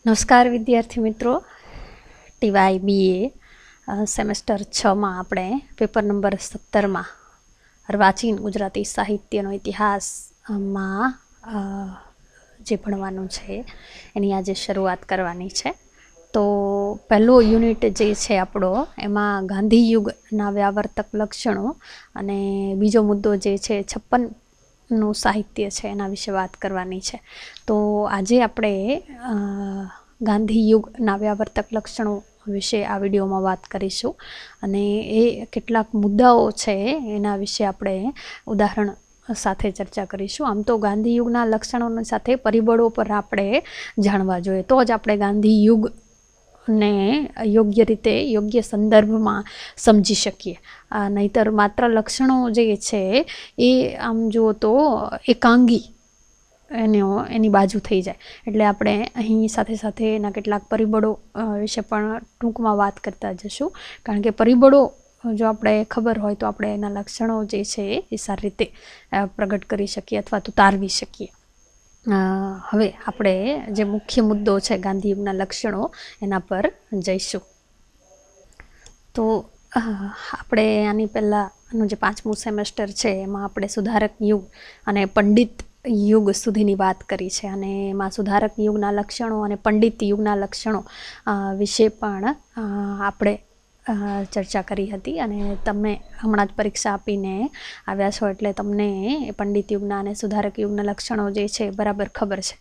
નમસ્કાર વિદ્યાર્થી મિત્રો, ટીવાય બીએ સેમેસ્ટર 6માં આપણે પેપર નંબર 17માં અર્વાચીન ગુજરાતી સાહિત્યનો ઇતિહાસમાં જે ભણવાનું છે એની આજે શરૂઆત કરવાની છે. તો પહેલો યુનિટ જે છે આપણો એમાં ગાંધી યુગના વ્યાવર્તક લક્ષણો અને બીજો મુદ્દો જે છે 56નું સાહિત્ય છે એના વિશે વાત કરવાની છે. તો આજે આપણે ગાંધી યુગના વ્યાવર્તક લક્ષણો વિશે આ વિડીયોમાં વાત કરીશું અને એ કેટલાક મુદ્દાઓ છે એના વિશે આપણે ઉદાહરણ સાથે ચર્ચા કરીશું. આમ તો ગાંધી યુગના લક્ષણોની સાથે પરિબળો પર આપણે જાણવા જોઈએ, તો જ આપણે ગાંધી યુગને યોગ્ય રીતે યોગ્ય સંદર્ભમાં સમજી શકીએ. નહીતર માત્ર લક્ષણો જે છે એ આમ જુઓ તો એકાંગી એની બાજુ થઈ જાય. એટલે આપણે અહીં સાથે સાથે એના કેટલાક પરિબળો વિશે પણ ટૂંકમાં વાત કરતા જશું, કારણ કે પરિબળો જો આપણે ખબર હોય તો આપણે એના લક્ષણો જે છે એ સારી રીતે પ્રગટ કરી શકીએ અથવા તો તારવી શકીએ. હવે આપણે જે મુખ્ય મુદ્દો છે ગાંધી યુગના લક્ષણો એના પર જઈશું. તો આપણે આની પહેલાંનું જે 5મું સેમેસ્ટર છે એમાં આપણે સુધારક યુગ અને પંડિત યુગ સુધીની વાત કરી છે, અને એમાં સુધારક યુગના લક્ષણો અને પંડિત યુગના લક્ષણો વિશે પણ આપણે ચર્ચા કરી હતી. અને તમે હમણાં જ પરીક્ષા આપીને આવ્યા છો એટલે તમને પંડિત યુગના અને સુધારક યુગના લક્ષણો જે છે બરાબર ખબર છે.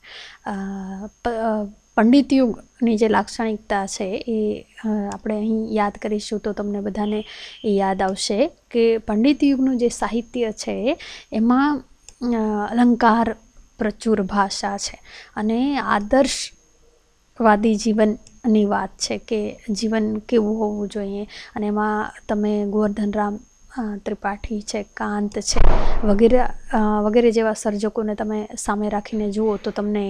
પંડિત યુગની જે લાક્ષણિકતા છે એ આપણે અહીં યાદ કરીશું તો તમને બધાને એ યાદ આવશે કે પંડિત યુગનું જે સાહિત્ય છે એમાં અલંકાર પ્રચુર ભાષા છે અને આદર્શવાદી જીવનની વાત છે કે જીવન કેવું હોવું જોઈએ. અને એમાં તમે ગોવર્ધનરામ ત્રિપાઠી છે, કાંત છે વગેરે જેવા સર્જકોને તમે સામે રાખીને જુઓ તો તમને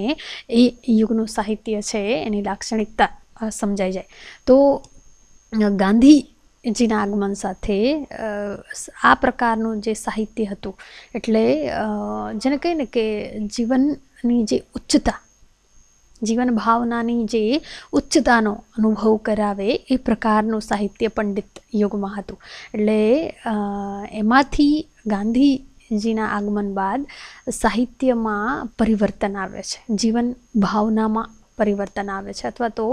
એ યુગનું સાહિત્ય છે એની લાક્ષણિકતા સમજાઈ જાય. તો ગાંધીજીના આગમન સાથે આ પ્રકારનું જે સાહિત્ય હતું, એટલે જેને કહીએ ને કે જીવનની જે ઉચ્ચતા, જીવન ભાવનાની જે ઉચ્ચતાનો અનુભવ કરાવે એ પ્રકારનું સાહિત્ય પંડિત યુગમાં હતું. એટલે એમાંથી ગાંધીજીના આગમન બાદ સાહિત્યમાં પરિવર્તન આવે છે, જીવન ભાવનામાં પરિવર્તન આવે છે, અથવા તો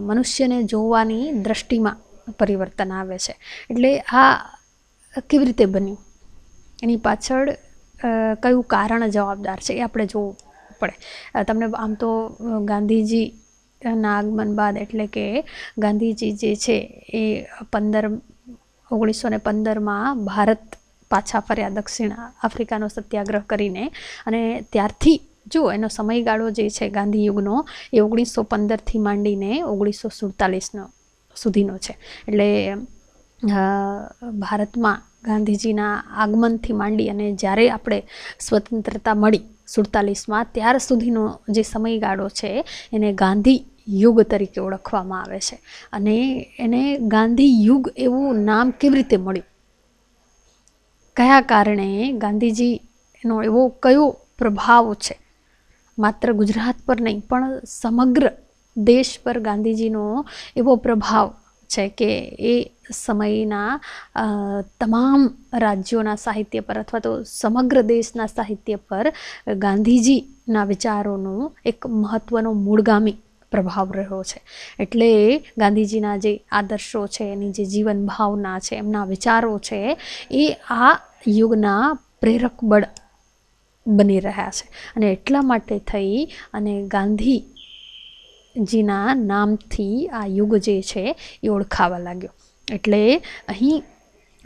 મનુષ્યને જોવાની દ્રષ્ટિમાં પરિવર્તન આવે છે. એટલે આ કેવી રીતે બન્યું, એની પાછળ કયું કારણ જવાબદાર છે એ આપણે જોવું પડે. તમને આમ તો ગાંધીજીના આગમન બાદ એટલે કે ગાંધીજી જે છે એ 1915માં ભારત પાછા ફર્યા દક્ષિણ આફ્રિકાનો સત્યાગ્રહ કરીને, અને ત્યારથી જો એનો સમયગાળો જે છે ગાંધી યુગનો એ 1915થી માંડીને 1947 સુધીનો છે. એટલે ભારતમાં ગાંધીજીના આગમનથી માંડી અને જ્યારે આપણે સ્વતંત્રતા મળી 47માં ત્યાર સુધીનો જે સમયગાળો છે એને ગાંધી યુગ તરીકે ઓળખવામાં આવે છે. અને એને ગાંધી યુગ એવું નામ કેવી રીતે મળ્યું, કયા કારણે, ગાંધીજીનો એવો કયો પ્રભાવ છે માત્ર ગુજરાત પર નહીં પણ સમગ્ર દેશ પર ગાંધીજીનો એવો પ્રભાવ છે કે એ સમયના તમામ રાજ્યોના સાહિત્ય પર અથવા તો સમગ્ર દેશના સાહિત્ય પર ગાંધીજીના વિચારોનું એક મહત્ત્વનો મૂળગામી પ્રભાવ રહ્યો છે. એટલે ગાંધીજીના જે આદર્શો છે, એની જે જીવન ભાવના છે, એમના વિચારો છે એ આ યુગના પ્રેરક બળ બની રહ્યા છે. અને એટલા માટે થઈ અને ગાંધીજીના નામથી આ યુગ જે છે એ ઓળખાવા લાગ્યો. એટલે અહીં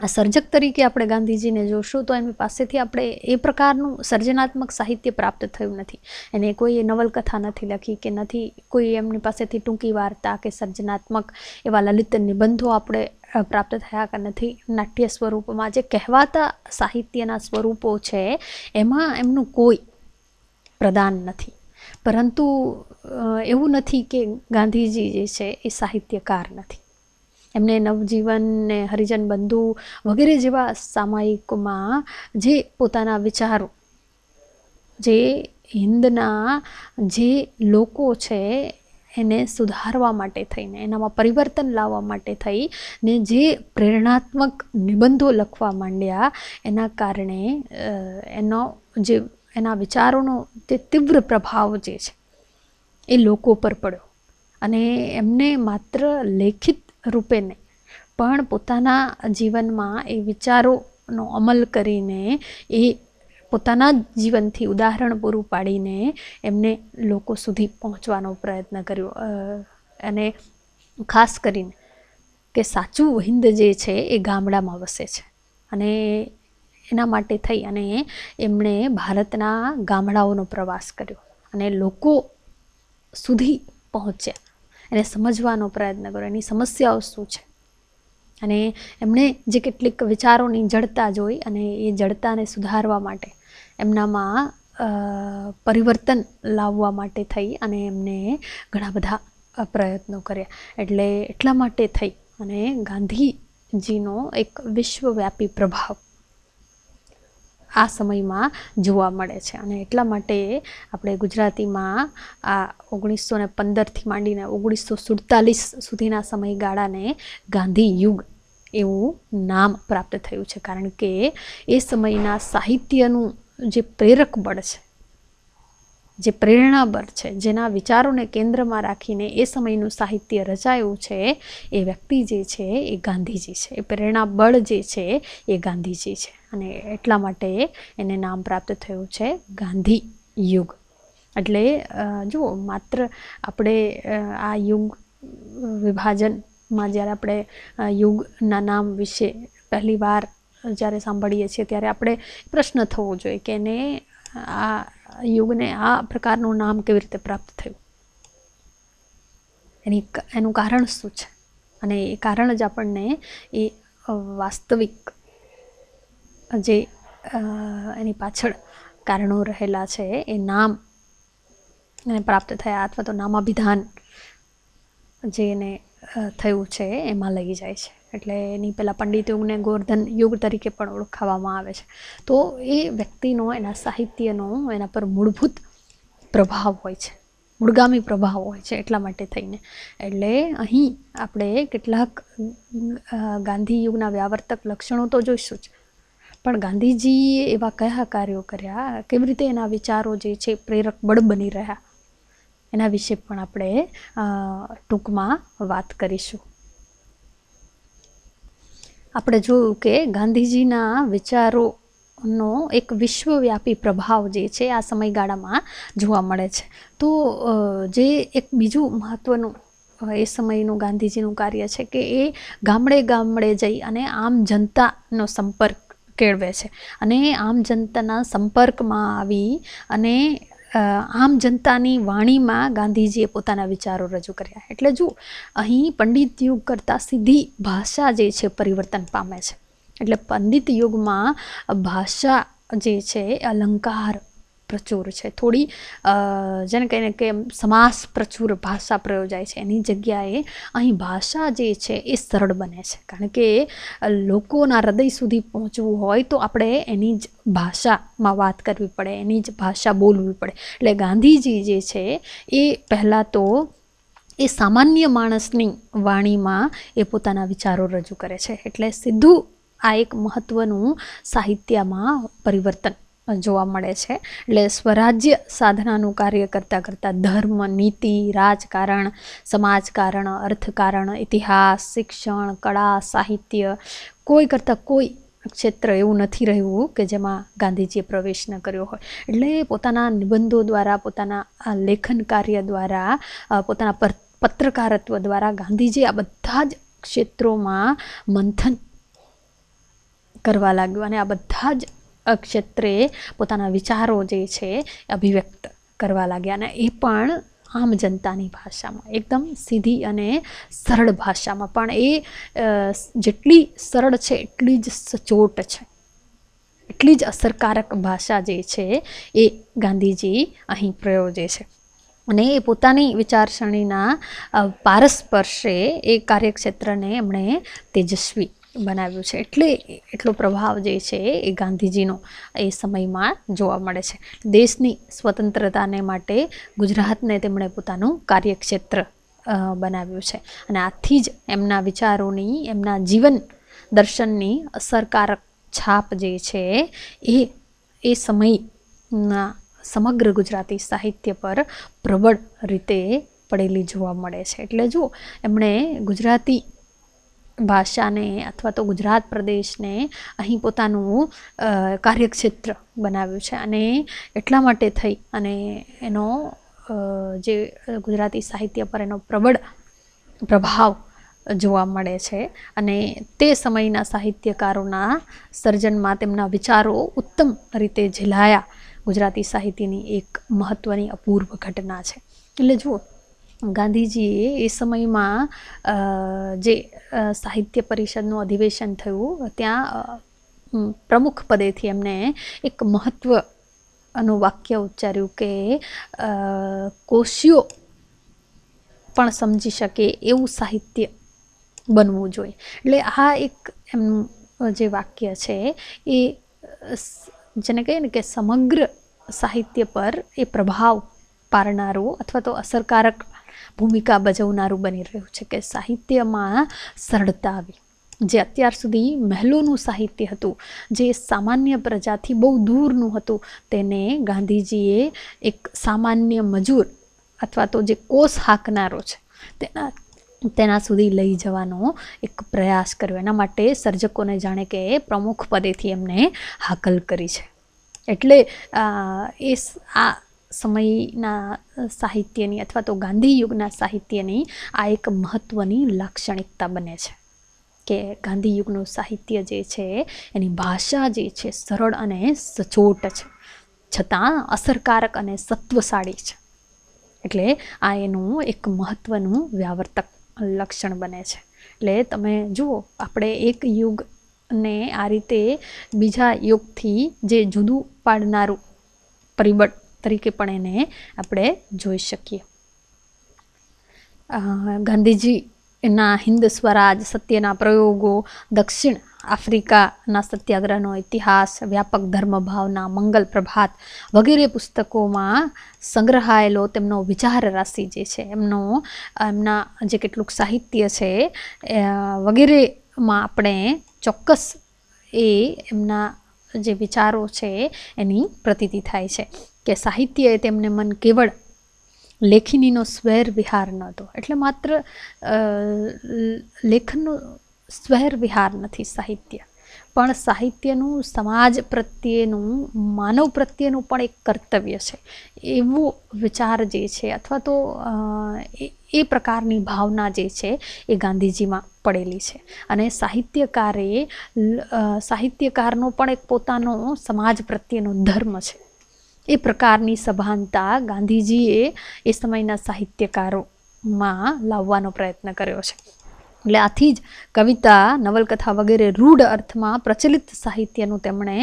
સર્જક તરીકે આપણે ગાંધીજીને જોશું તો એમની પાસેથી આપણે એ પ્રકારનું સર્જનાત્મક સાહિત્ય પ્રાપ્ત થયું નથી. એને કોઈ નવલકથા નથી લખી કે નથી કોઈ એમની પાસેથી ટૂંકી વાર્તા કે સર્જનાત્મક એવા લલિત નિબંધો આપણે પ્રાપ્ત થયા કે નથી. નાટ્ય સ્વરૂપમાં જે કહેવાતા સાહિત્યના સ્વરૂપો છે એમાં એમનું કોઈ પ્રદાન નથી. પરંતુ એવું નથી કે ગાંધીજી જે છે એ સાહિત્યકાર નથી. એમને નવજીવન ને હરિજન બંધુ વગેરે જેવા સામાયિકોમાં જે પોતાના વિચારો, જે હિન્દના જે લોકો છે એને સુધારવા માટે થઈને, એનામાં પરિવર્તન લાવવા માટે થઈને જે પ્રેરણાત્મક નિબંધો લખવા માંડ્યા, એના કારણે એના વિચારોનો જે તીવ્ર પ્રભાવ જે છે એ લોકો પર પડ્યો. અને એમને માત્ર લેખિત રૂપે નહીં પણ પોતાના જીવનમાં એ વિચારોનો અમલ કરીને, એ પોતાના જીવનથી ઉદાહરણ પૂરું પાડીને એમને લોકો સુધી પહોંચવાનો પ્રયત્ન કર્યો. અને ખાસ કરીને કે સાચું હિન્દ જે છે એ ગામડામાં વસે છે, અને એના માટે થઈ અને એમણે ભારતના ગામડાઓનો પ્રવાસ કર્યો અને લોકો સુધી પહોંચ્યા, એને સમજવાનો પ્રયત્ન કર્યો, એની સમસ્યાઓ શું છે. અને એમણે જે કેટલીક વિચારોની જડતા જોઈ અને એ જડતાને સુધારવા માટે, એમનામાં પરિવર્તન લાવવા માટે થઈ અને એમને ઘણા બધા પ્રયત્નો કર્યા. એટલા માટે થઈ અને ગાંધીજીનો એક વિશ્વવ્યાપી પ્રભાવ આ સમયમાં જોવા મળે છે. અને એટલા માટે આપણે ગુજરાતીમાં આ 1915થી માંડીને 1947 સુધીના સમયગાળાને ગાંધી યુગ એવું નામ પ્રાપ્ત થયું છે, કારણ કે એ સમયના સાહિત્યનું જે પ્રેરક બળ છે, જે પ્રેરણા બળ છે, જેના વિચારોને કેન્દ્રમાં રાખીને એ સમયનું સાહિત્ય રચાયું છે, એ વ્યક્તિ જે છે એ ગાંધીજી છે. એ પ્રેરણા બળ જે છે એ ગાંધીજી છે, અને એટલા માટે એને નામ પ્રાપ્ત થયું છે ગાંધી યુગ. એટલે જુઓ, માત્ર આપણે આ યુગ વિભાજનમાં જ્યારે આપણે યુગના નામ વિશે પહેલી વાર જ્યારે સાંભળીએ છીએ ત્યારે આપણે પ્રશ્ન થવો જોઈએ કે આ યુગને આ પ્રકારનું નામ કેવી રીતે પ્રાપ્ત થયું, એનું કારણ શું છે. અને એ કારણ જ આપણને એ વાસ્તવિક જે એની પાછળ કારણો રહેલા છે એ નામ એને પ્રાપ્ત થયા અથવા તો નામાભિધાન જે એને થયું છે એમાં લઈ જાય છે. એટલે એની પહેલાં પંડિત યુગને ગોવર્ધન યુગ તરીકે પણ ઓળખાવામાં આવે છે. તો એ વ્યક્તિનો, એના સાહિત્યનો એના પર મૂળભૂત પ્રભાવ હોય છે, મૂળગામી પ્રભાવ હોય છે. એટલા માટે થઈને એટલે અહીં આપણે કેટલાક ગાંધી યુગના વ્યાવર્તક લક્ષણો તો જોઈશું જ, પણ ગાંધીજીએ એવા કયા કાર્યો કર્યા, કેવી રીતે એના વિચારો જે છે પ્રેરક બળ બની રહ્યા, એના વિશે પણ આપણે ટૂંકમાં વાત કરીશું. આપણે જોયું કે ગાંધીજીના વિચારોનો એક વિશ્વવ્યાપી પ્રભાવ જે છે આ સમયગાળામાં જોવા મળે છે. તો જે એક બીજું મહત્ત્વનું એ સમયનું ગાંધીજીનું કાર્ય છે કે એ ગામડે ગામડે જઈ અને આમ જનતાનો સંપર્ક કેળવે છે, અને આમ જનતાના સંપર્કમાં આવી અને આમ જનતાની વાણીમાં ગાંધીજીએ પોતાના વિચારો રજૂ કર્યા. એટલે જો અહીં પંડિત યુગ કરતાં સીધી ભાષા જે છે પરિવર્તન પામે છે. એટલે પંડિત યુગમાં ભાષા જે છે અલંકાર પ્રચુર છે, થોડી જેને કહીને કે સમાસ પ્રચુર ભાષા પ્રયોજાય છે, એની જગ્યાએ અહીં ભાષા જે છે એ સરળ બને છે. કારણ કે લોકોના હૃદય સુધી પહોંચવું હોય તો આપણે એની જ ભાષામાં વાત કરવી પડે, એની જ ભાષા બોલવી પડે. એટલે ગાંધીજી જે છે એ પહેલાં તો એ સામાન્ય માણસની વાણીમાં એ પોતાના વિચારો રજૂ કરે છે. એટલે સીધું આ એક મહત્ત્વનું સાહિત્યમાં પરિવર્તન જોવા મળે છે. એટલે સ્વરાજ્ય સાધનાનું કાર્ય કરતાં કરતાં ધર્મ, નીતિ, રાજકારણ, સમાજકારણ, અર્થકારણ, ઇતિહાસ, શિક્ષણ, કળા, સાહિત્ય, કોઈ કરતાં કોઈ ક્ષેત્ર એવું નથી રહ્યું કે જેમાં ગાંધીજીએ પ્રવેશ ન કર્યો હોય. એટલે પોતાના નિબંધો દ્વારા, પોતાના લેખન કાર્ય દ્વારા, પોતાના પત્રકારત્વ દ્વારા ગાંધીજી આ બધા જ ક્ષેત્રોમાં મંથન કરવા લાગ્યું અને આ બધા જ ક્ષેત્રે પોતાના વિચારો જે છે અભિવ્યક્ત કરવા લાગ્યા, અને એ પણ આમ જનતાની ભાષામાં, એકદમ સીધી અને સરળ ભાષામાં. પણ એ જેટલી સરળ છે એટલી જ સચોટ છે, એટલી જ અસરકારક ભાષા જે છે એ ગાંધીજી અહીં પ્રયોજે છે. અને એ પોતાની વિચારસરણીના પારસ્પર્શે એ કાર્યક્ષેત્રને એમણે તેજસ્વી બનાવ્યું છે. એટલે એટલો પ્રભાવ જે છે એ ગાંધીજીનો એ સમયમાં જોવા મળે છે. દેશની સ્વતંત્રતાને માટે ગુજરાતને તેમણે પોતાનું કાર્યક્ષેત્ર બનાવ્યું છે. અને આથી જ એમના વિચારોની, એમના જીવન દર્શનની અસરકારક છાપ જે છે એ સમયના સમગ્ર ગુજરાતી સાહિત્ય પર પ્રબળ રીતે પડેલી જોવા મળે છે. એટલે જો એમણે ગુજરાતી ભાષાને અથવા તો ગુજરાત પ્રદેશને અહીં પોતાનું કાર્યક્ષેત્ર બનાવ્યું છે. અને એટલા માટે થઈ અને એનો જે ગુજરાતી સાહિત્ય પર એનો પ્રબળ પ્રભાવ જોવા મળે છે. અને તે સમયના સાહિત્યકારોના સર્જનમાં તેમના વિચારો ઉત્તમ રીતે ઝીલાયા ગુજરાતી સાહિત્યની એક મહત્ત્વની અપૂર્વ ઘટના છે. એટલે જુઓ, ગાંધીજીએ એ સમયમાં જે સાહિત્ય પરિષદનું અધિવેશન થયું ત્યાં પ્રમુખ પદેથી એમને એક મહત્ત્વનું વાક્ય ઉચ્ચાર્યું કે કોશિયો પણ સમજી શકે એવું સાહિત્ય બનવું જોઈએ. એટલે આ એક એમનું જે વાક્ય છે એ જેને કહીએ ને કે સમગ્ર સાહિત્ય પર એ પ્રભાવ પાડનારું અથવા તો અસરકારક ભૂમિકા ભજવનારું બની રહ્યું છે. કે સાહિત્યમાં સરળતા આવી. જે અત્યાર સુધી મહેલોનું સાહિત્ય હતું, જે સામાન્ય પ્રજાથી બહુ દૂરનું હતું, તેને ગાંધીજીએ એક સામાન્ય મજૂર અથવા તો જે કોષ હાંકનારો છે તેના સુધી લઈ જવાનો એક પ્રયાસ કર્યો. એના માટે સર્જકોને જાણે કે પ્રમુખ પદેથી એમને હાકલ કરી છે. એટલે આ સમયના સાહિત્યની અથવા તો ગાંધી યુગના સાહિત્યની આ એક મહત્ત્વની લાક્ષણિકતા બને છે કે ગાંધી યુગનું સાહિત્ય જે છે એની ભાષા જે છે સરળ અને સચોટ છે, છતાં અસરકારક અને સત્વશાળી છે. એટલે આ એનું એક મહત્ત્વનું વ્યાવર્તક લક્ષણ બને છે. એટલે તમે જુઓ, આપણે એક યુગને આ રીતે બીજા યુગથી જે જુદું પાડનારું પરિબળ તરીકે પણ એને આપણે જોઈ શકીએ. ગાંધીજીના હિન્દ સ્વરાજ, સત્યના પ્રયોગો, દક્ષિણ આફ્રિકાના સત્યાગ્રહનો ઇતિહાસ, વ્યાપક ધર્મભાવના, મંગલ પ્રભાત વગેરે પુસ્તકોમાં સંગ્રહાયેલો તેમનો વિચાર રાશિ જે છે, એમના જે કેટલુંક સાહિત્ય છે વગેરેમાં આપણે ચોક્કસ એમના જે વિચારો છે એની પ્રતીતિ થાય છે કે સાહિત્ય એ તેમને મન કેવળ લેખિનીનો સ્વૈર વિહાર ન હતો. એટલે માત્ર લેખનનો સ્વૈર વિહાર નથી સાહિત્ય, પણ સાહિત્યનું સમાજ પ્રત્યેનું, માનવ પ્રત્યેનું પણ એક કર્તવ્ય છે. એવો વિચાર જે છે અથવા તો એ પ્રકારની ભાવના જે છે એ ગાંધીજીમાં પડેલી છે. અને સાહિત્યકારનો પણ એક પોતાનો સમાજ પ્રત્યેનો ધર્મ છે. એ પ્રકારની સભાનતા ગાંધીજીએ એ સમયના સાહિત્યકારોમાં લાવવાનો પ્રયત્ન કર્યો છે. એટલે આથી જ કવિતા, નવલકથા વગેરે રૂઢ અર્થમાં પ્રચલિત સાહિત્યનું તેમણે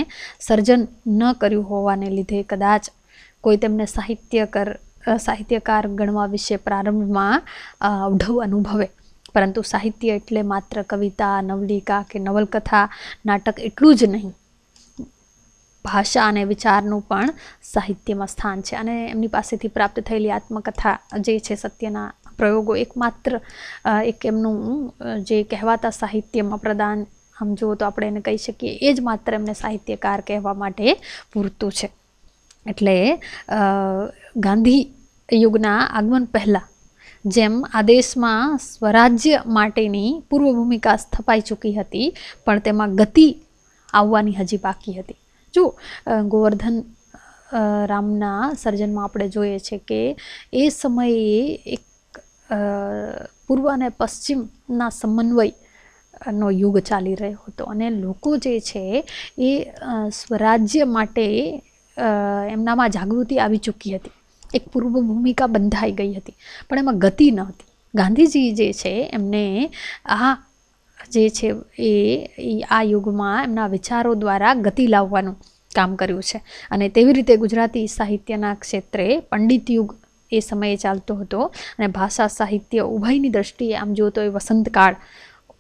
સર્જન ન કર્યું હોવાને લીધે કદાચ કોઈ તેમને સાહિત્યકાર ગણવા વિશે પ્રારંભમાં અવઢવ અનુભવે. પરંતુ સાહિત્ય એટલે માત્ર કવિતા, નવલિકા કે નવલકથા, નાટક એટલું જ નહીં, ભાષા અને વિચારનું પણ સાહિત્યમાં સ્થાન છે. અને એમની પાસેથી પ્રાપ્ત થયેલી આત્મકથા જે છે, સત્યના પ્રયોગો, એકમાત્ર એક એમનું જે કહેવાતા સાહિત્યમાં પ્રદાન, આમ જુઓ તો આપણે એને કહી શકીએ, એ જ માત્ર એમને સાહિત્યકાર કહેવા માટે પૂરતું છે. એટલે ગાંધી યુગના આગમન પહેલાં જેમ આ દેશમાં સ્વરાજ્ય માટેની પૂર્વ ભૂમિકા સ્થપાઈ ચૂકી હતી, પણ તેમાં ગતિ આવવાની હજી બાકી હતી. જો ગોવર્ધન રામના સર્જનમાં આપણે જોઈએ છે કે એ સમયે એક પૂર્વ અને પશ્ચિમના સમન્વયનો યુગ ચાલી રહ્યો હતો. અને લોકો જે છે એ સ્વરાજ્ય માટે એમનામાં જાગૃતિ આવી ચૂકી હતી, એક પૂર્વ ભૂમિકા બંધાઈ ગઈ હતી, પણ એમાં ગતિ ન હતી. ગાંધીજી જે છે એમને આ જે છે એ આ યુગમાં એમના વિચારો દ્વારા ગતિ લાવવાનું કામ કર્યું છે. અને તેવી રીતે ગુજરાતી સાહિત્યના ક્ષેત્રે પંડિત યુગ એ સમયે ચાલતો હતો. અને ભાષા સાહિત્ય ઉભયની દ્રષ્ટિએ આમ જુઓ તો એ વસંતકાળ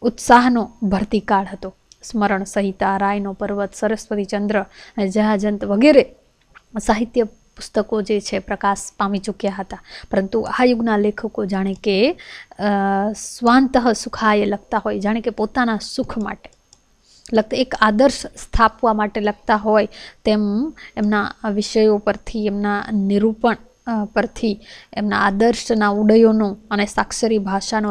ઉત્સાહનો ભરતી કાળ હતો. સ્મરણ સંહિતા, રાયનો પર્વત, સરસ્વતી ચંદ્ર અને જહાજંત વગેરે સાહિત્ય પુસ્તકો જે છે પ્રકાશ પામી ચૂક્યા હતા. પરંતુ આ યુગના લેખકો જાણે કે સ્વાંતઃ સુખાય લખતા હોય, જાણે કે પોતાના સુખ માટે લખતા, એક આદર્શ સ્થાપવા માટે લખતા હોય તેમ એમના વિષયો પરથી, એમના નિરૂપણ પરથી, એમના આદર્શના ઉડયોનો અને સાક્ષરી ભાષાનો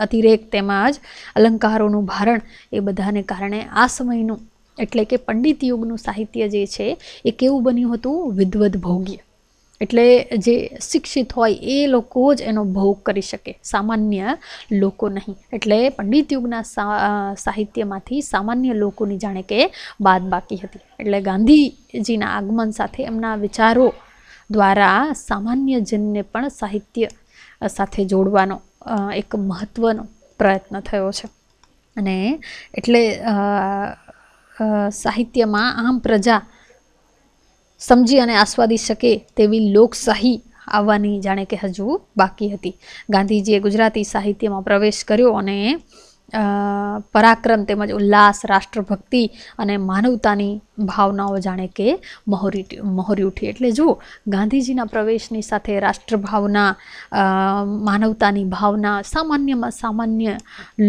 અતિરેક તેમજ અલંકારોનું ભારણ એ બધાને કારણે આ સમયનું એટલે કે પંડિત યુગનું સાહિત્ય જે છે એ કેવું બન્યું હતું? વિદવદ ભોગ્ય. એટલે જે શિક્ષિત હોય એ લોકો જ એનો ભોગ કરી શકે, સામાન્ય લોકો નહીં. એટલે પંડિત યુગના સાહિત્યમાંથી સામાન્ય લોકોની જાણે કે બાદ બાકી હતી. એટલે ગાંધીજીના આગમન સાથે એમના વિચારો દ્વારા સામાન્ય જનને પણ સાહિત્ય સાથે જોડવાનો એક મહત્ત્વનો પ્રયત્ન થયો છે. અને એટલે સાહિત્યમાં આમ પ્રજા સમજી અને આસ્વાદી શકે તેવી લોકશાહી આવવાની જાણે કે હજુ બાકી હતી. ગાંધીજીએ ગુજરાતી સાહિત્યમાં પ્રવેશ કર્યો અને પરાક્રમ તેમજ ઉલ્લાસ, રાષ્ટ્રભક્તિ અને માનવતાની ભાવનાઓ જાણે કે મહોરી ઉઠી. એટલે જો ગાંધીજીના પ્રવેશની સાથે રાષ્ટ્રભાવના, માનવતાની ભાવના, સામાન્યમાં સામાન્ય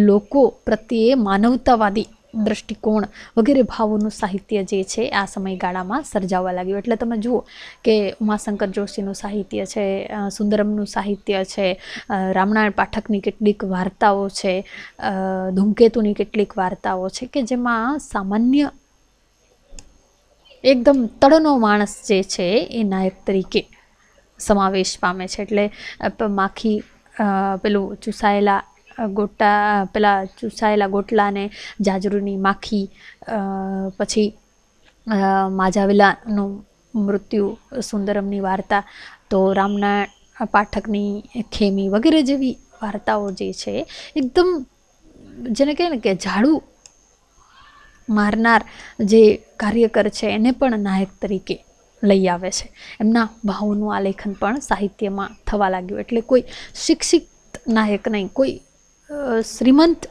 લોકો પ્રત્યે માનવતાવાદી દ્રષ્ટિકોણ વગેરે ભાવોનું સાહિત્ય જે છે આ સમયગાળામાં સર્જાવા લાગ્યું. એટલે તમે જુઓ કે ઉમાશંકર જોશીનું સાહિત્ય છે, સુંદરમનું સાહિત્ય છે, રામનારાયણ પાઠકની કેટલીક વાર્તાઓ છે, ધૂમકેતુની કેટલીક વાર્તાઓ છે કે જેમાં સામાન્ય એકદમ તળનો માણસ જે છે એ નાયક તરીકે સમાવેશ પામે છે. એટલે માખી પેલું ચૂસાયેલા ગોટલાને જાજરૂની માખી, પછી માજાવેલાનું મૃત્યુ, સુંદરમની વાર્તા, તો રામનારાયણ પાઠકની ખેમી વગેરે જેવી વાર્તાઓ જે છે એકદમ જેને કહે ને કે ઝાડુ મારનાર જે કાર્યકર છે એને પણ નાયક તરીકે લઈ આવે છે. એમના ભાવોનું આલેખન પણ સાહિત્યમાં થવા લાગ્યું. એટલે કોઈ શિક્ષિત નાયક નહીં, કોઈ શ્રીમંત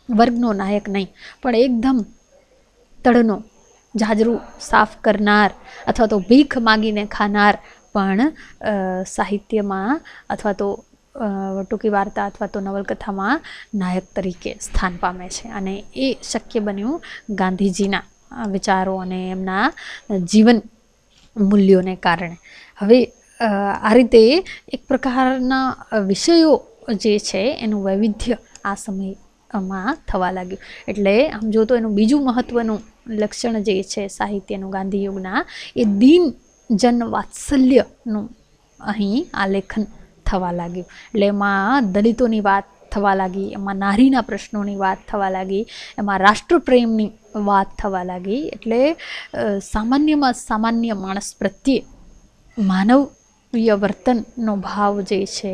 વર્ગનો નાયક નહીં, પણ એકદમ તળનો, જાજરૂ સાફ કરનાર અથવા તો ભીખ માગીને ખાનાર પણ સાહિત્યમાં અથવા તો ટૂંકી વાર્તા અથવા તો નવલકથામાં નાયક તરીકે સ્થાન પામે છે. અને એ શક્ય બન્યું ગાંધીજીના વિચારો અને એમના જીવન મૂલ્યોને કારણે. હવે આ રીતે એક પ્રકારના વિષયો જે છે એનું વૈવિધ્ય આ સમયમાં થવા લાગ્યું. એટલે આમ જો તો એનું બીજું મહત્ત્વનું લક્ષણ જે છે સાહિત્યનું ગાંધી યુગના, એ દીન જન વાત્સલ્યનું અહીં આલેખન થવા લાગ્યું. એટલે એમાં દલિતોની વાત થવા લાગી, એમાં નારીના પ્રશ્નોની વાત થવા લાગી, એમાં રાષ્ટ્રપ્રેમની વાત થવા લાગી. એટલે સામાન્યમાં સામાન્ય માણસ પ્રત્યે માનવીય વર્તનનો ભાવ જે છે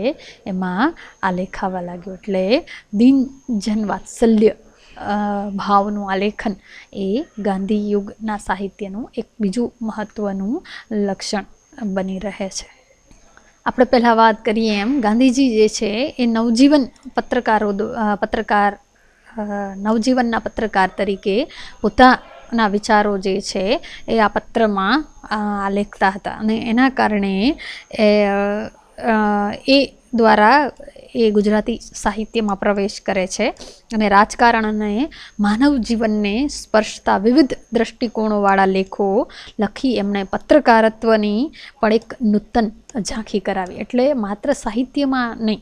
એમાં આલેખાવા લાગ્યો. એટલે દીન જન વાત્સલ્ય ભાવનું આલેખન એ ગાંધી યુગના સાહિત્યનું એક બીજું મહત્ત્વનું લક્ષણ બની રહે છે. આપણે પહેલાં વાત કરીએ એમ ગાંધીજી જે છે એ નવજીવનના પત્રકાર તરીકે પોતાના વિચારો જે છે એ આ પત્રમાં આલેખતા હતા. અને એના કારણે એ દ્વારા એ ગુજરાતી સાહિત્યમાં પ્રવેશ કરે છે અને રાજકારણ અને માનવ જીવનને સ્પર્શતા વિવિધ દ્રષ્ટિકોણોવાળા લેખો લખી એમણે પત્રકારત્વની પણ એક નૂતન ઝાંખી કરાવી. એટલે માત્ર સાહિત્યમાં નહીં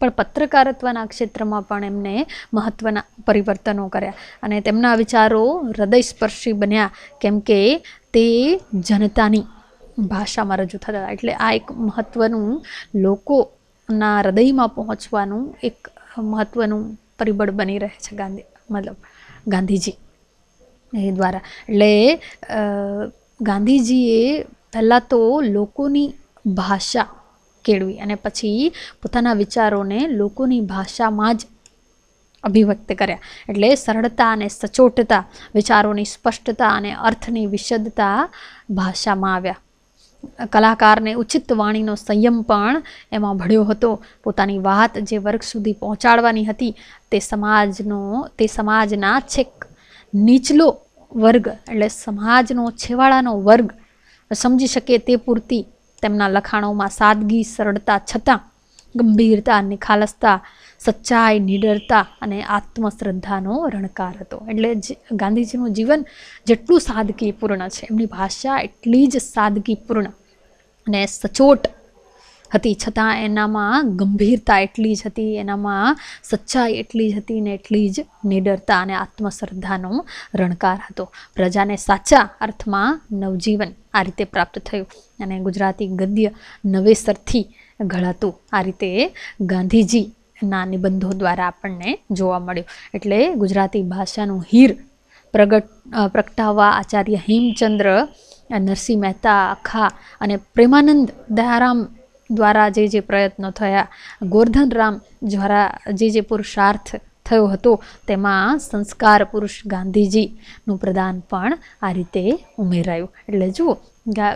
પણ પત્રકારત્વના ક્ષેત્રમાં પણ એમને મહત્ત્વના પરિવર્તનો કર્યા અને તેમના વિચારો હૃદયસ્પર્શી બન્યા, કેમ કે તે જનતાની ભાષામાં રજૂ થતા હતા. એટલે આ એક મહત્ત્વનું લોકોના હૃદયમાં પહોંચવાનું એક મહત્ત્વનું પરિબળ બની રહે છે ગાંધીજી એ દ્વારા. એટલે ગાંધીજીએ પહેલાં તો લોકોની ભાષા કેળવી અને પછી પોતાના વિચારોને લોકોની ભાષામાં જ અભિવ્યક્ત કર્યા. એટલે સરળતા અને સચોટતા, વિચારોની સ્પષ્ટતા અને અર્થની વિશદતા ભાષામાં આવ્યા. કલાકારને ઉચિત વાણીનો સંયમ પણ એમાં ભળ્યો હતો. પોતાની વાત જે વર્ગ સુધી પહોંચાડવાની હતી તે સમાજના છેક નીચલો વર્ગ એટલે સમાજનો છેવાડાનો વર્ગ સમજી શકે તે પૂરતી તેમના લખાણોમાં સાદગી, સરળતા છતાં ગંભીરતા, નિખાલસતા, સચ્ચાઈ, નિડરતા અને આત્મશ્રદ્ધાનો રણકાર હતો. એટલે ગાંધીજીનું જીવન જેટલું સાદગીપૂર્ણ છે, એમની ભાષા એટલી જ સાદગીપૂર્ણ અને સચોટ હતી, છતાં એનામાં ગંભીરતા એટલી જ હતી, એનામાં સચ્ચાઈ એટલી જ હતી ને એટલી જ નિડરતા અને આત્મશ્રદ્ધાનો રણકાર હતો. પ્રજાને સાચા અર્થમાં નવજીવન આ રીતે પ્રાપ્ત થયું અને ગુજરાતી ગદ્ય નવેસરથી ઘડાતું આ રીતે ગાંધીજીના નિબંધો દ્વારા આપણને જોવા મળ્યું. એટલે ગુજરાતી ભાષાનું હીર પ્રગટાવવા આચાર્ય હેમચંદ્ર, નરસિંહ મહેતા, અખા અને પ્રેમાનંદ દયારામ દ્વારા જે પ્રયત્નો થયા, ગોરધનરામ દ્વારા જે પુરુષાર્થ થયો હતો, તેમાં સંસ્કાર પુરુષ ગાંધીજીનું પ્રદાન પણ આ રીતે ઉમેરાયું. એટલે જુઓ,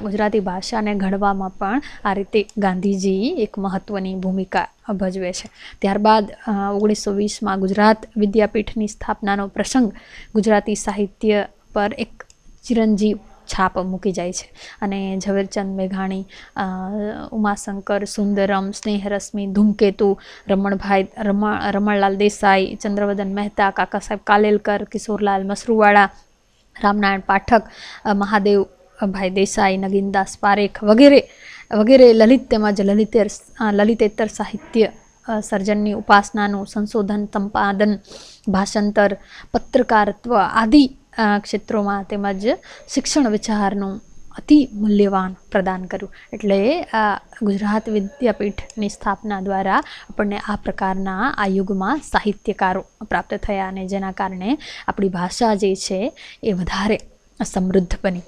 ગુજરાતી ભાષાને ઘડવામાં પણ આ રીતે ગાંધીજી એક મહત્ત્વની ભૂમિકા ભજવે છે. ત્યારબાદ 1920માં ગુજરાત વિદ્યાપીઠની સ્થાપનાનો પ્રસંગ ગુજરાતી સાહિત્ય પર એક ચિરંજીવ છાપ મૂકી જાય છે અને ઝવેરચંદ મેઘાણી, ઉમાશંકર, સુંદરમ, સ્નેહરશ્મિ, ધૂમકેતુ, રમણલાલ દેસાઈ, ચંદ્રવદન મહેતા, કાકા સાહેબ કાલેલકર, કિશોરલાલ મસરૂવાળા, રામનારાયણ પાઠક, મહાદેવભાઈ દેસાઈ, નગીનદાસ પારેખ વગેરે લલિત તેમજ લલિતેતર સાહિત્ય સર્જનની ઉપાસનાનું સંશોધન, સંપાદન, ભાષાંતર, પત્રકારત્વ આદિ ક્ષેત્રોમાં તેમજ શિક્ષણ વિચારનું અતિ મૂલ્યવાન પ્રદાન કર્યું. એટલે ગુજરાત વિદ્યાપીઠની સ્થાપના દ્વારા આપણને આ પ્રકારના આ યુગમાં સાહિત્યકારો પ્રાપ્ત થયા અને જેના કારણે આપણી ભાષા જે છે એ વધારે સમૃદ્ધ બની.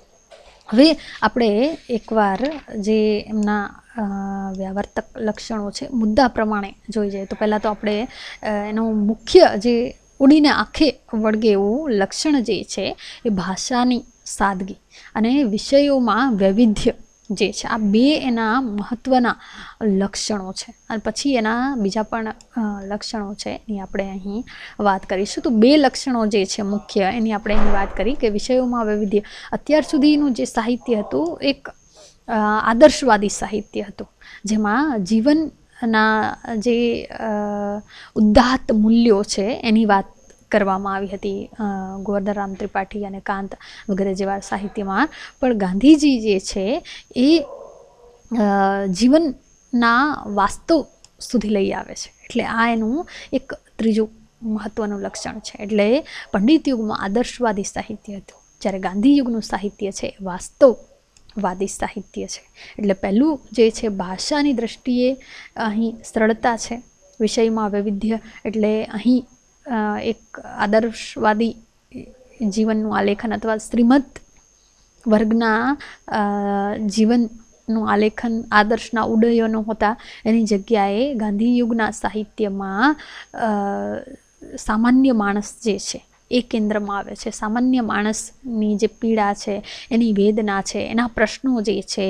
હવે આપણે એકવાર જે એમના વ્યાવર્તક લક્ષણો છે મુદ્દા પ્રમાણે જોઈ જાય તો પહેલાં તો આપણે એનું મુખ્ય જે ઉડીને આંખે વળગે એવું લક્ષણ જે છે એ ભાષાની સાદગી અને વિષયોમાં વૈવિધ્ય જે છે, આ બે એના મહત્ત્વના લક્ષણો છે. અને પછી એના બીજા પણ લક્ષણો છે એની આપણે અહીં વાત કરીશું. તો બે લક્ષણો જે છે મુખ્ય એની આપણે અહીં વાત કરી કે વિષયોમાં વૈવિધ્ય. અત્યાર સુધીનું જે સાહિત્ય હતું એક આદર્શવાદી સાહિત્ય હતું, જેમાં જીવનના જે ઉદ્દાત્ત મૂલ્યો છે એની વાત કરવામાં આવી હતી ગોવર્ધનરામ ત્રિપાઠી અને કાંત વગેરે જેવા સાહિત્યમાં. પણ ગાંધીજી જે છે એ જીવનના વાસ્તવ સુધી લઈ આવે છે. એટલે આ એનું એક ત્રીજું મહત્ત્વનું લક્ષણ છે. એટલે પંડિત યુગમાં આદર્શવાદી સાહિત્ય હતું, જ્યારે ગાંધી યુગનું સાહિત્ય છે વાસ્તવવાદી સાહિત્ય છે. એટલે પહેલું જે છે ભાષાની દ્રષ્ટિએ અહીં સરળતા છે, વિષયમાં વૈવિધ્ય. એટલે અહીં એક આદર્શવાદી જીવનનું આલેખન અથવા શ્રીમદ વર્ગના જીવનનું આલેખન આદર્શના ઉડયનો હતા, એની જગ્યાએ ગાંધી યુગના સાહિત્યમાં સામાન્ય માણસ જે છે એ કેન્દ્રમાં આવે છે. સામાન્ય માણસની જે પીડા છે, એની વેદના છે, એના પ્રશ્નો જે છે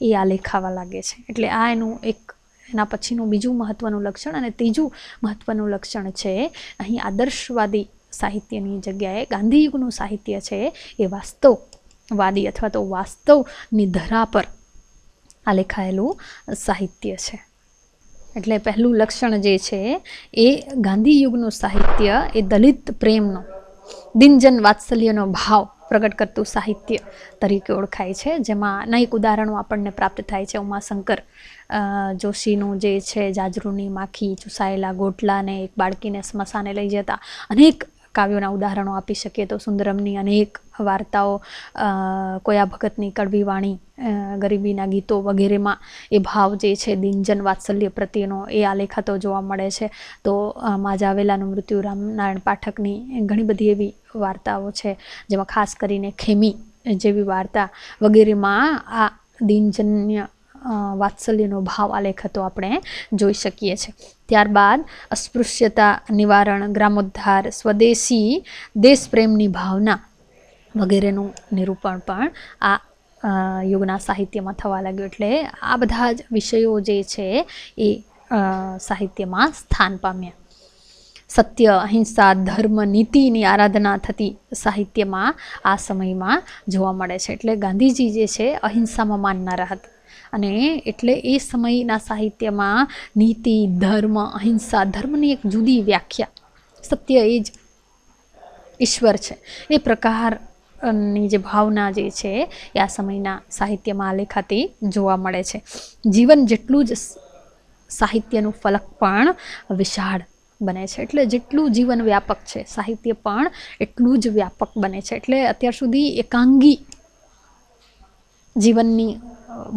એ આલેખાવા લાગે છે. એટલે આ એના પછીનું બીજું મહત્ત્વનું લક્ષણ. અને ત્રીજું મહત્ત્વનું લક્ષણ છે અહીં આદર્શવાદી સાહિત્યની જગ્યાએ ગાંધી યુગનું સાહિત્ય છે એ વાસ્તવવાદી અથવા તો વાસ્તવની ધરા પર આલેખાયેલું સાહિત્ય છે. એટલે પહેલું લક્ષણ જે છે એ ગાંધી યુગનું સાહિત્ય એ દલિત પ્રેમનો, દિનજન વાત્સલ્યનો ભાવ પ્રગટ કરતું સાહિત્ય તરીકે ઓળખાય છે, જેમાં અનેક ઉદાહરણો આપણને પ્રાપ્ત થાય છે. ઉમાશંકર જોશીનું જે છે જાજરૂની માખી, ચૂસાયેલા ગોટલાને એક બાળકીને સ્મશાને લઈ જતા, અનેક કાવ્યોના ઉદાહરણો આપી શકીએ તો સુંદરમની અનેક વાર્તાઓ, કોયા ભગતની કડવી વાણી, ગરીબીના ગીતો વગેરેમાં એ ભાવ જે છે દિનજન વાત્સલ્ય પ્રત્યેનો એ આલેખાતો જોવા મળે છે. તો માજાવેલાનું મૃત્યુ, રામનારાયણ પાઠકની ઘણી બધી એવી વાર્તાઓ છે, જેમાં ખાસ કરીને ખેમી જેવી વાર્તા વગેરેમાં આ દિનજન્ય વાત્સલ્યનો ભાવ આલેખતો આપણે જોઈ શકીએ છીએ. ત્યારબાદ અસ્પૃશ્યતા નિવારણ, ગ્રામોદ્ધાર, સ્વદેશી દેશપ્રેમની ભાવના વગેરેનું નિરૂપણ પણ આ યુગના સાહિત્યમાં થવા લાગ્યું. એટલે આ બધા જ વિષયો જે છે એ સાહિત્યમાં સ્થાન પામ્યા. સત્ય, અહિંસા, ધર્મ, નીતિની આરાધના થતી સાહિત્યમાં આ સમયમાં જોવા મળે છે. એટલે ગાંધીજી જે છે અહિંસામાં માનનારા હતા, અને એટલે એ સમયના સાહિત્યમાં નીતિ, ધર્મ, અહિંસા, ધર્મની એક જુદી વ્યાખ્યા, સત્ય એ જ ઈશ્વર છે, એ પ્રકારની જે ભાવના જે છે એ આ સમયના સાહિત્યમાં આલેખાતી જોવા મળે છે. જીવન જેટલું જ સાહિત્યનું ફલક પણ વિશાળ બને છે. એટલે જેટલું જીવન વ્યાપક છે, સાહિત્ય પણ એટલું જ વ્યાપક બને છે. એટલે અત્યાર સુધી એકાંગી જીવનની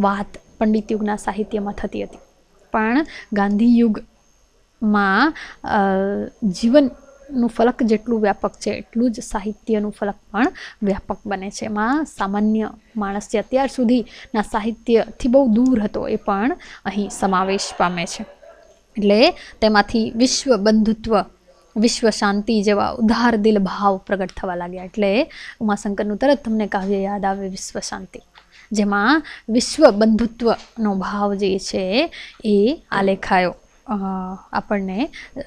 વાત પંડિત યુગના સાહિત્યમાં થતી હતી, પણ ગાંધી યુગમાં જીવનનું ફલક જેટલું વ્યાપક છે એટલું જ સાહિત્યનું ફલક પણ વ્યાપક બને છે. એમાં સામાન્ય માણસ જે અત્યાર સુધીના સાહિત્યથી બહુ દૂર હતો એ પણ અહીં સમાવેશ પામે છે. એટલે તેમાંથી વિશ્વ બંધુત્વ, વિશ્વ શાંતિ જેવા ઉદાર દિલ ભાવ પ્રગટ થવા લાગ્યા. એટલે ઉમાશંકરનું તરત તમને કાવ્ય યાદ આવે, વિશ્વ શાંતિ, જેમાં વિશ્વ બંધુત્વનો ભાવ જે છે એ આલેખાયો આપણને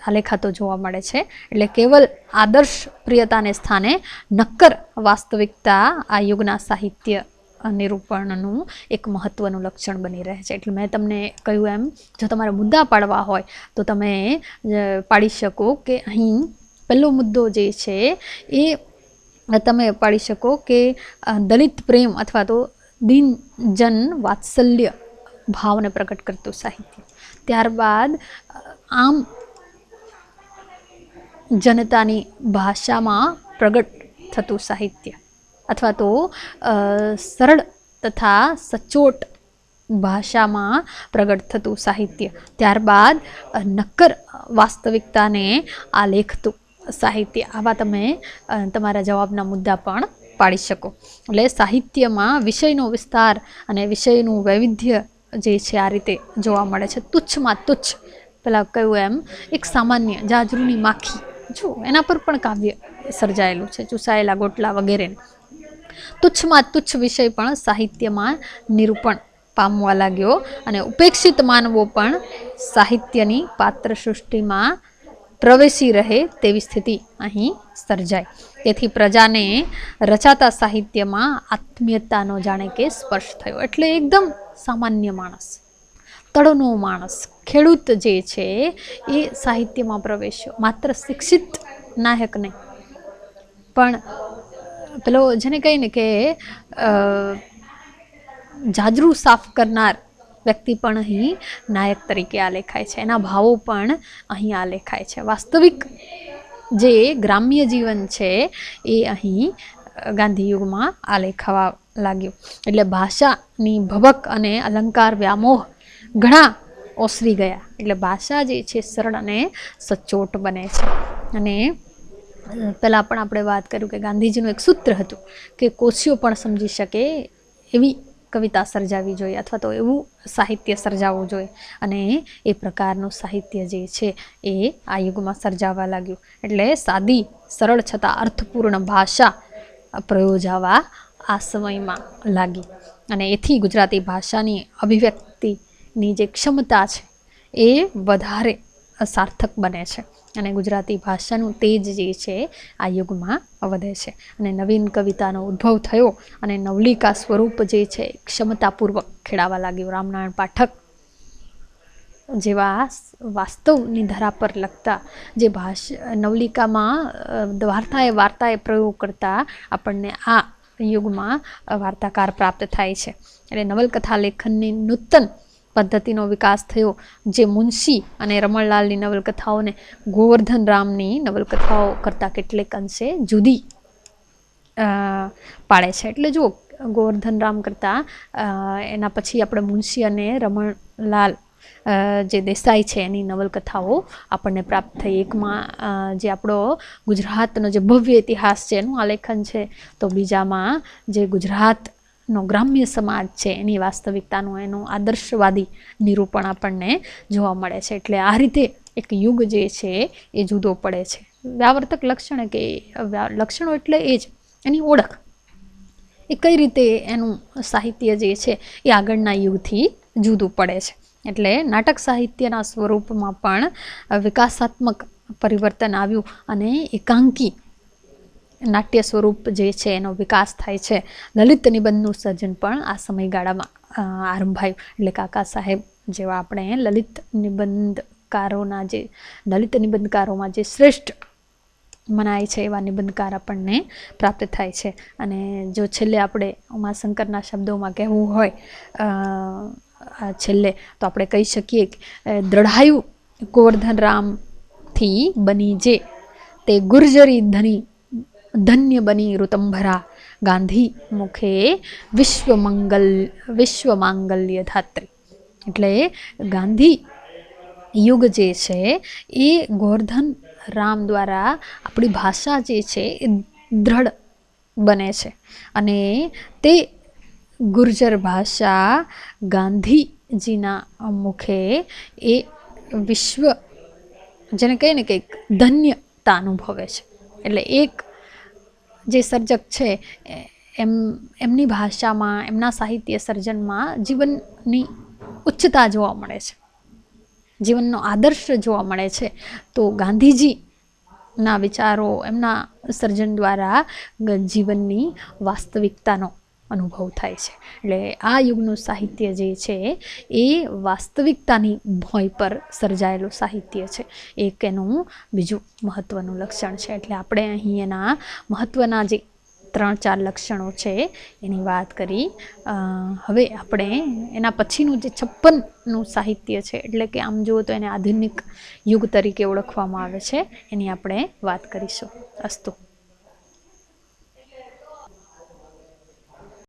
આલેખાતો જોવા મળે છે. એટલે કેવલ આદર્શ પ્રિયતાને સ્થાને નક્કર વાસ્તવિકતા આ યુગના સાહિત્ય નિરૂપણનું એક મહત્વનું લક્ષણ બની રહે છે. એટલે મેં તમને કહ્યું એમ, જો તમારે મુદ્દા પાડવા હોય તો તમે પાડી શકો કે અહીં પહેલો મુદ્દો જે છે એ તમે પાડી શકો કે દલિત પ્રેમ અથવા તો દીનજન વાત્સલ્ય ભાવને પ્રગટ કરતું સાહિત્ય. ત્યારબાદ આમ જનતાની ભાષામાં પ્રગટ થતું સાહિત્ય, અથવા તો સરળ તથા સચોટ ભાષામાં પ્રગટ થતું સાહિત્ય. ત્યારબાદ નક્કર વાસ્તવિકતાને આલેખતું સાહિત્ય. આવા તમે તમારા જવાબના મુદ્દા પણ પાડી શકો. એટલે સાહિત્યમાં વિષયનો વિસ્તાર અને વિષયનું વૈવિધ્ય જે છે આ રીતે જોવા મળે છે. તુચ્છમાં તુચ્છ, પેલા કહ્યું એમ, એક સામાન્ય જાજરૂની માખી, જો એના પર પણ કાવ્ય સર્જાયેલું છે, ચૂસાયેલા ગોટલા વગેરે. તુચ્છમાં તુચ્છ વિષય પણ સાહિત્યમાં નિરૂપણ પામવા લાગ્યો, અને ઉપેક્ષિત માનવો પણ સાહિત્યની પાત્ર સૃષ્ટિમાં પ્રવેશી રહે તેવી સ્થિતિ અહીં સર્જાય. તેથી પ્રજાને રચાતા સાહિત્યમાં આત્મીયતાનો જાણે કે સ્પર્શ થયો. એટલે એકદમ સામાન્ય માણસ, તળનો માણસ, ખેડૂત જે છે એ સાહિત્યમાં પ્રવેશ્યો. માત્ર શિક્ષિત નાયક નહીં, પણ પેલો જેને કહીએ ને કે જાજરૂ સાફ કરનાર વ્યક્તિ પણ અહીં નાયક તરીકે આલેખાય છે. એના ભાવો પણ અહીં આલેખાય છે. વાસ્તવિક જે ગ્રામ્ય જીવન છે એ અહીં ગાંધી યુગમાં આલેખાવા લાગ્યું. એટલે ભાષાની ભભક અને અલંકાર વ્યામોહ ઘણા ઓસરી ગયા. એટલે ભાષા જે છે સરળ અને સચોટ બને છે. અને પહેલાં પણ આપણે વાત કર્યું કે ગાંધીજીનું એક સૂત્ર હતું કે કોશીઓ પણ સમજી શકે એવી કવિતા સર્જાવી જોઈએ, અથવા તો એવું સાહિત્ય સર્જાવવું જોઈએ. અને એ પ્રકારનું સાહિત્ય જે છે એ આ યુગમાં સર્જાવા લાગ્યું. એટલે સાદી, સરળ છતાં અર્થપૂર્ણ ભાષા પ્રયોજાવા આ સમયમાં લાગી. અને એથી ગુજરાતી ભાષાની અભિવ્યક્તિની જે ક્ષમતા છે એ વધારે સાર્થક બને છે, અને ગુજરાતી ભાષાનું તેજ જે છે આ યુગમાં વધે છે. અને નવીન કવિતાનો ઉદ્ભવ થયો, અને નવલિકા સ્વરૂપ જે છે ક્ષમતાપૂર્વક ખેડાવા લાગ્યું. રામનારાયણ પાઠક જેવા વાસ્તવની ધરા પર લખતા જે નવલિકામાં વાર્તાએ પ્રયોગ કરતા આપણને આ યુગમાં વાર્તાકાર પ્રાપ્ત થાય છે. એટલે નવલકથા લેખનની નૂતન પદ્ધતિનો વિકાસ થયો, જે મુનશી અને રમણલાલની નવલકથાઓને ગોવર્ધન રામની નવલકથાઓ કરતાં કેટલેક અંશે જુદી પાડે છે. એટલે જો ગોવર્ધન રામ કરતાં એના પછી આપણે મુનશી અને રમણલાલ જે દેસાઈ છે એની નવલકથાઓ આપણને પ્રાપ્ત થઈ. એકમાં જે આપણો ગુજરાતનો જે ભવ્ય ઇતિહાસ છે એનું આલેખન છે, તો બીજામાં જે ગુજરાતનો ગ્રામ્ય સમાજ છે એની વાસ્તવિકતાનું, એનું આદર્શવાદી નિરૂપણ આપણને જોવા મળે છે. એટલે આ રીતે એક યુગ જે છે એ જુદો પડે છે. વ્યાવર્તક લક્ષણ કે લક્ષણો એટલે એ જ એની ઓળખ. એ કઈ રીતે એનું સાહિત્ય જે છે એ આગળના યુગથી જુદું પડે છે. એટલે નાટક સાહિત્યના સ્વરૂપમાં પણ વિકાસાત્મક પરિવર્તન આવ્યું અને એકાંકી નાટ્ય સ્વરૂપ જે છે એનો વિકાસ થાય છે. લલિત નિબંધનું સર્જન પણ આ સમયગાળામાં આરંભાયું. એટલે કાકા સાહેબ જેવા આપણે લલિત નિબંધકારોમાં જે શ્રેષ્ઠ મનાય છે એવા નિબંધકાર આપણને પ્રાપ્ત થાય છે. અને જો છેલ્લે આપણે ઉમાશંકરના શબ્દોમાં કહેવું હોય છેલ્લે તો આપણે કહી શકીએ કે દ્રઢાયુ ગોવર્ધન રામથી બની જે તે ગુર્જરી ધન્ય બની ઋતંભરા ગાંધી મુખે વિશ્વમાંગલ્ય ધાત્રી. એટલે ગાંધી યુગ જે છે એ ગોવર્ધન રામ દ્વારા આપણી ભાષા જે છે એ દ્રઢ બને છે અને તે ગુર્જર ભાષા ગાંધીજીના મુખે એ વિશ્વ જેને કહીએ ને કે ધન્યતા અનુભવે છે. એટલે એક જે સર્જક છે એમની ભાષામાં એમના સાહિત્ય સર્જનમાં જીવનની ઉચ્ચતા જોવા મળે છે, જીવનનો આદર્શ જોવા મળે છે. તો ગાંધીજીના વિચારો એમના સર્જન દ્વારા જીવનની વાસ્તવિકતાનો અનુભવ થાય છે. એટલે આ યુગનું સાહિત્ય જે છે એ વાસ્તવિકતાની ભોંય પર સર્જાયેલું સાહિત્ય છે. એક એનું બીજું મહત્ત્વનું લક્ષણ છે. એટલે આપણે અહીં એના મહત્ત્વના જે 3-4 લક્ષણો છે એની વાત કરી. હવે આપણે એના પછીનું જે 56નું સાહિત્ય છે, એટલે કે આમ જુઓ તો એને આધુનિક યુગ તરીકે ઓળખવામાં આવે છે, એની આપણે વાત કરીશું. અસ્તુ.